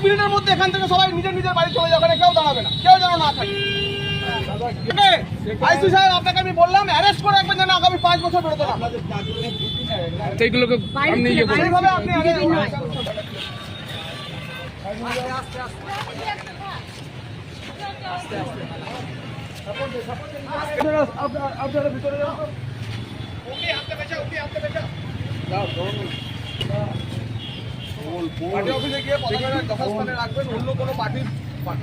মিনিটের মধ্যে এখান থেকে সবাই নিজের নিজের বাড়ি চলে যাবে, কেউ দাঁড়াবে না, কেউ যেন না থাকে। আইসি সাহেব আপনাকে আমি বললাম অ্যারেস্ট করে রাখবেন যেন আগামী 5 বছর বেরোতে না। সেইগুলোকে আপনি ইয়ে করুন। সেইভাবে আপনি আপনারা ভিতরে যান। ওকে হাতে বেচা, ওকে হাতে বেচা। যাও পার্টি অফিসে গিয়ে পতাকা যথাস্থানে রাখবেন, অন্য কোনো পার্টির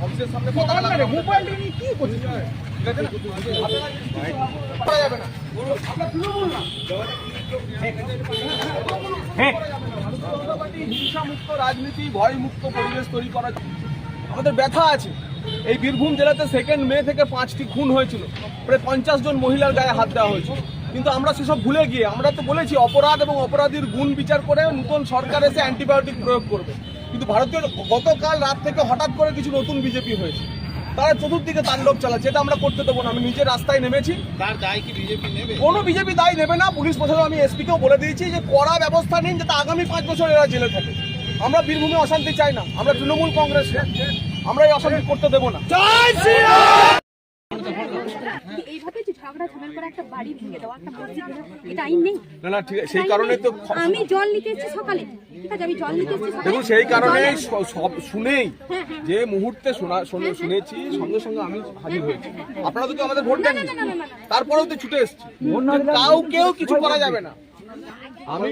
অফিসের সামনে পতাকা লাগাবেন। মোবাইল নিয়ে কি করছেন? ঠিক আছে না? আপনারা যাবে না, আপনারা তৃণমূল না। হিংসামুক্ত রাজনীতি, ভয়মুক্ত পরিবেশ তৈরি করার আমাদের ব্যথা আছে। এই বীরভূম জেলাতে 2 মে থেকে 5টি খুন হয়েছিল, প্রায় 50 জন মহিলার গায়ে হাত দেওয়া হয়েছিল। কিন্তু আমরা সেসব ভুলে গিয়ে আমরা তো বলেছি অপরাধ এবং অপরাধীর গুণ বিচার করে নতুন সরকার এসে অ্যান্টিবায়োটিক প্রয়োগ করবে। কিন্তু ভারতীয় গতকাল রাত থেকে হঠাৎ করে কিছু নতুন বিজেপি হয়েছে, তারা চতুর্দিকে তাণ্ডব চালাচ্ছে। এটা আমরা করতে দেবো না। আমি নিজে রাস্তায় নেমেছি। তার দায় কি বিজেপি নেবে? কোনো বিজেপি দায় নেবে না। পুলিশ প্রশাসন, আমি এসপিকেও বলে দিয়েছি যে কড়া ব্যবস্থা নিন যাতে আগামী 5 বছর এরা জেলে থাকে। আমরা বীরভূমে অশান্তি চাই না। আমরা তৃণমূল কংগ্রেস, আমরা এই অশান্তি করতে দেবো না। এইভাবে যে ঝগড়া ঝামেলা করে একটা বাড়ি ভেঙে দেওয়া, একটা মসজিদ ভেঙে দেওয়া, এটা আইন নেই। না না, ঠিক আছে, সেই কারণে তো আমি জল নিতে এসেছি সকালে, ঠিক আছে, আমি জল নিতে এসেছি সকালে। দেখুন, সেই কারণে সব শুনেই যে মুহূর্তে শুনেছি সঙ্গে সঙ্গে আমি হাজির হয়েছি। আপনারা তো আমাদের ভোট দেন, তারপরেও তো ছুটে এসেছি। কাউকেও কিছু করা যাবে না। আমি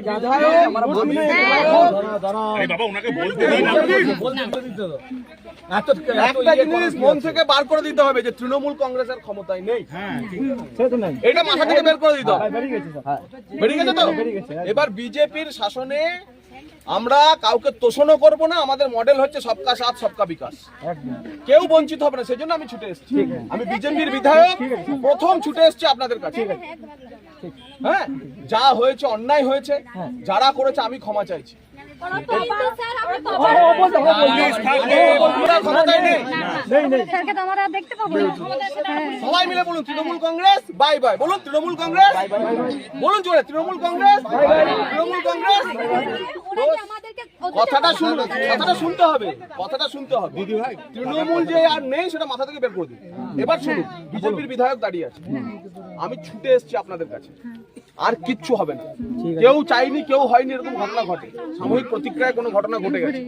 একটা জিনিস মন থেকে বার করে দিতে হবে যে তৃণমূল কংগ্রেসের ক্ষমতায় নেই, এটা মাথা থেকে বের করে দিতে হবে। বেরিয়ে গেছে তো? এবার বিজেপির শাসনে আমরা কাউকে তোষণও করবো না। আমাদের মডেল হচ্ছে সবকা সাথ সবকা বিকাশ, কেউ বঞ্চিত হবে না। সেই জন্য আমি ছুটে এসেছি। আমি বিজেপির বিধায়ক, প্রথম ছুটে এসেছি আপনাদের কাছে। হ্যাঁ, যা হয়েছে অন্যায় হয়েছে, যারা করেছে আমি ক্ষমা চাইছি। সবাই মিলে বলুন তৃণমূল কংগ্রেস বাই বাই। বলুন তৃণমূল কংগ্রেস, বলুন জোরে তৃণমূল কংগ্রেস, তৃণমূল কংগ্রেস। কথাটা শুনতে হবে, কথাটা শুনতে হবে। তৃণমূল যে আর নেই সেটা মাথা থেকে বের করে দিন। এবার শুনুন, বিজেপির বিধায়ক দাঁড়িয়ে আছে, আমি ছুটে এসেছি আপনাদের কাছে। আর কিচ্ছু হবে না। কেউ চাইনি, কেউ হয়নি এরকম ঘটনা ঘটে। সাময়িক প্রতিক্রিয়ায় কোনো ঘটনা ঘটে গেছে,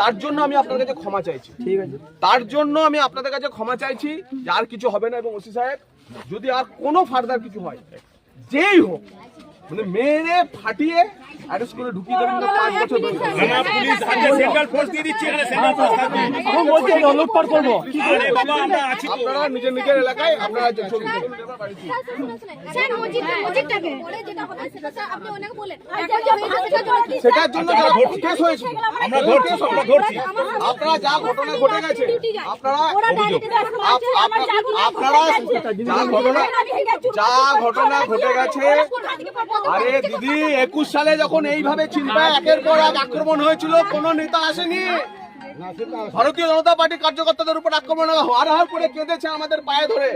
তার জন্য আমি আপনাদের কাছে ক্ষমা চাইছি। ঠিক আছে, তার জন্য আমি আপনাদের কাছে ক্ষমা চাইছি যে আর কিছু হবে না। এবং ওসি সাহেব, যদি আর কোনো ফার্দার কিছু হয়, যেই হোক, মানে মেরে ফাটিয়ে অ্যারেস্ট করে ঢুকিয়ে দেবেন। 5 বছর পুলিশ সেন্ট্রাল ফোর্স দিয়ে দিচ্ছে, এখানে সেন্ট্রাল ফোর্স থাকবে। আমি বলছি লুটপাট করব। আরে বাবা, আমরা আছি। আপনারা নিজের নিজের এলাকায় আপনারা ছবি স্যার মসজিদটাকে পরে যেটা হবে সেটা স্যার আপনি ওনাকে বলেন। সেটার জন্য যারা কেস হয়েছে আমরা ধরছি, আমরা ধরছি। আপনারা যা ঘটনা ঘটে গেছে, আপনারা যা ঘটনা ঘটে গেছে। আরে দিদি, 21 সালে যখন এইভাবে চিন্তায় একের পর এক আক্রমণ হয়েছিল, কোন নেতা আসেনি। ভারতীয় জনতা পার্টির কার্যকর্তাদের উপর আক্রমণ হার করে কেঁদেছে আমাদের পায়ে ধরে,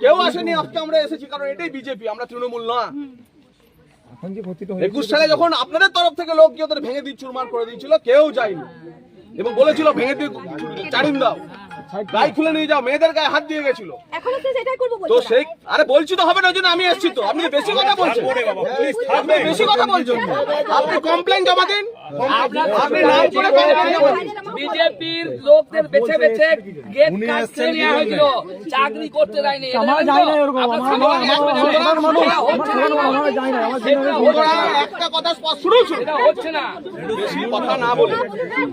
কেউ আসেনি। আজকে আমরা এসেছি কারণ এটাই বিজেপি, আমরা তৃণমূল না। 21 সালে যখন আপনাদের তরফ থেকে লোক গিয়ে ওদের ভেঙে দিয়ে চুরমার করে দিয়েছিল, কেউ যায়নি এবং বলেছিল ভেঙে দিয়ে চারিম দাও, গায়ে খুলে নিয়ে যাও, মেয়েদের গায়ে হাত দিয়ে গেছিল। তো সেই আরে বলছি তো হবে না, জন্য আমি এসেছি। তো আপনি বেশি কথা বলছেন, আপনি বেশি কথা বলছেন। আপনি কমপ্লেইন জমা দিন, আপনি নাম করে কমপ্লেইন জমা দিন। বিজেপির লোকদের বেছে বেছে গেট কাটতে নেওয়া হয়েছিল, চাকরি করতে দেয়নি। একটা কথা স্পষ্ট হচ্ছে না, বেশি কথা না বলে,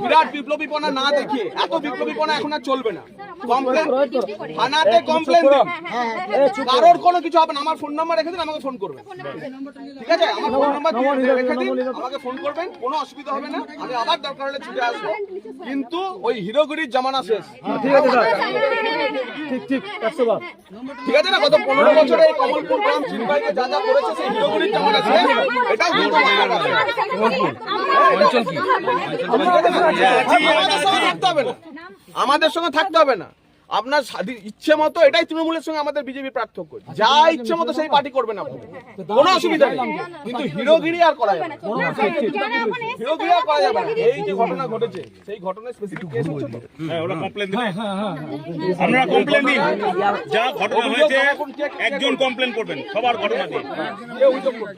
বিরাট বিপ্লবীপনা না দেখিয়ে, এত বিপ্লবীপনা এখন আর চলবে না। কমপ্লেন থানাতে কমপ্লেন দিন, কারোর কোনো কিছু হবে না। আমার ফোন নাম্বার রেখে দিন, আমাকে ফোন করবেন, ঠিক আছে? আমার ফোন নাম্বার রেখে দিন, আমাকে ফোন করবেন, কোনো অসুবিধা হবে না। আমি আবার দরকার হলে ছুটে আসবো। কিন্তু ওই হিরোগিরির জামানা শেষ, ঠিক আছে স্যার? ঠিক 100 ঠিক আছে না? গত 15 বছরে এই কমলপুর গ্রাম চিনবাইকে যা যা করেছে, সেই হিরোগিরির জামানা শেষ। এটাও কিন্তু অঞ্চল কি আমাদের সঙ্গে থাকতে হবে না। আপনার ইচ্ছে মতো, এটাই তৃণমূলের সঙ্গে আমাদের বিজেপি পার্থক্য, যা ইচ্ছে মতো সেই পার্টি করবেন আপনি, কোনো অসুবিধা নেই, কিন্তু হিরোগিরি আর করা যাবে না, হিরোগিরি আর করা যাবে না। এই যে ঘটনা ঘটেছে সেই ঘটনায় স্পেসিফিক কেস হচ্ছে তো, হ্যাঁ ওরা কমপ্লেন দিন, আপনারা কমপ্লেন দিন, যা ঘটনা হয়েছে একজন কমপ্লেন করবেন সবার ঘটনা দিন, কে অভিযোগ করবে?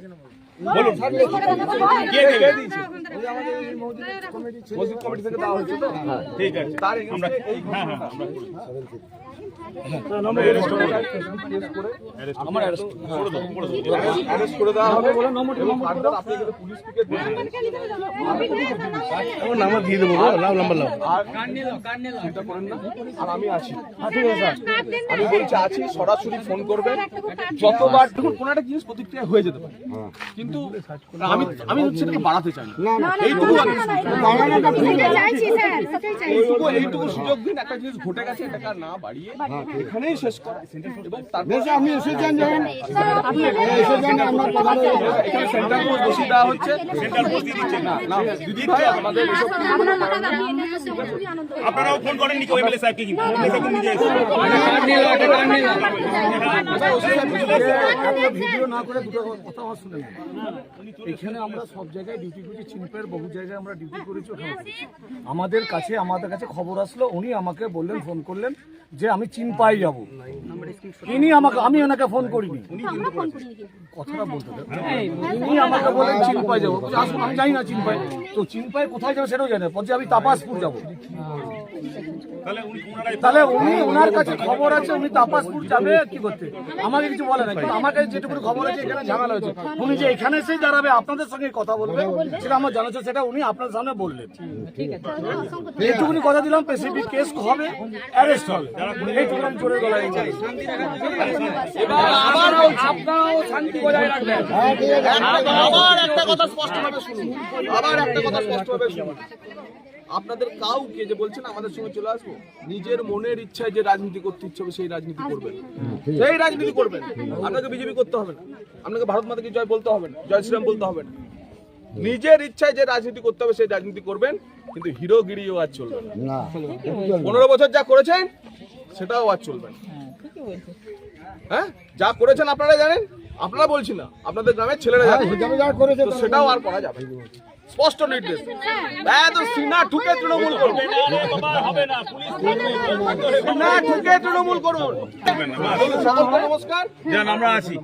বলুন কে দেবে? মসজিদ কমিটি থেকে দেওয়া হয়েছে তো, ঠিক আছে তার আমরা এই হ্যাঁ ঘটনা হ্যাঁ আমরা অ্যারেস্ট করে দেওয়া হবে এবং ফার্দার আপনি এখানে পুলিশ থেকে নাম্বার দিয়ে দেবো, লাভ নাম্বার লাভ। আর চিন্তা করেন না, আর আমি আছি, ঠিক আছে স্যার, আমি বলছি আছি, সরাসরি ফোন করবেন যতবার, দেখুন কোনো একটা জিনিস প্রতিক্রিয়া হয়ে যেতে পারে, কিন্তু আমি হচ্ছে এটাকে বাড়াতে চাই না, এইটুকু এইটুকু সুযোগ দিন, একটা জিনিস ঘটে গেছে এটাকে আর না বাড়িয়ে এখানেই শেষ করা, এবং তারপর আপনি এসেছেন যখন এখানে সেন্টার পোস্ট বসিয়ে দেওয়া হচ্ছে, সেন্টার পোস্ট দিয়ে দিচ্ছেন না, না দিদি ভাই আমাদের এসব আপনারাও ফোন করেননি কেউ এমএলএ সাহেবকে, কিন্তু এমএলএ সাহেব নিজে এসে ভিডিও না করে দুটো কথা আমার শুনে নিন। এখানে আমরা সব জায়গায় ডিউটি করেছি, চিনপের বহু জায়গায় আমরা ডিউটি করেছি, ওখানে আমাদের কাছে খবর আসলো, উনি আমাকে বললেন, ফোন করলেন যে আমি চিনপাই যাব, ইনি আমাকে, আমি ওনাকে ফোন করিনি, কথাটা বলতে দেন। উনি আমাকে বলেন চিনপাই যাবো, আসুন, আমি জানি না চিনপাই, তো চিনপাই কোথায় যাবো সেটাও জানে, বলছে আমি তাপাসপুর যাবো, তাহলে উনি, ওনার কাছে খবর আছে উনি তাপাসপুর যাবে কি করতে, আমাকে কিছু বলে না, কিন্তু আমার কাছে যেটুকু খবর আছে এখানে ঝামেলা হয়েছে, উনি যে এখানে এসেই দাঁড়াবে আপনাদের সঙ্গে কথা বলবে সেটা আমার জানা আছে, সেটা উনি আপনার সামনে বললেন, এইটুকুনি কথা দিলাম, স্পেসিফিক কেস হবে, অ্যারেস্ট হবে, এইটুকু আমি জোরে গলায় আপনারাও শান্তি বজায় রাখবেন। আবার একটা কথা স্পষ্টভাবে শুনুন, আবার একটা কথা স্পষ্টভাবে শুনুন, আপনাদের কাউকে যে বলছেন আমাদের সঙ্গে চলে আসবো, নিজের মনের ইচ্ছায় যে রাজনীতি করতে ইচ্ছে হবে সেই রাজনীতি করবেন, সেই রাজনীতি করবেন, আপনাকে বিজেপি করতে হবে না, আপনাকে ভারত মাতাকে জয় বলতে হবে না, জয় শ্রীরাম বলতে হবে না, নিজের ইচ্ছায় যে রাজনীতি করতে হবে সেই রাজনীতি করবেন, কিন্তু হিরোগিরিও আজ চলবে না, 15 বছর যা করেছেন সেটাও আজ চলবে না, হ্যাঁ যা করেছেন আপনারা জানেন, আপনারা বলছি না, আপনাদের গ্রামের ছেলেরা জানে, তো সেটাও আর করা যাবে না। স্পষ্ট নির্দেশ, সিনা ঠুকে তৃণমূল করুন, সিনা ঠুকে তৃণমূল করুন। সকলকে নমস্কার, যান আমরা আছি।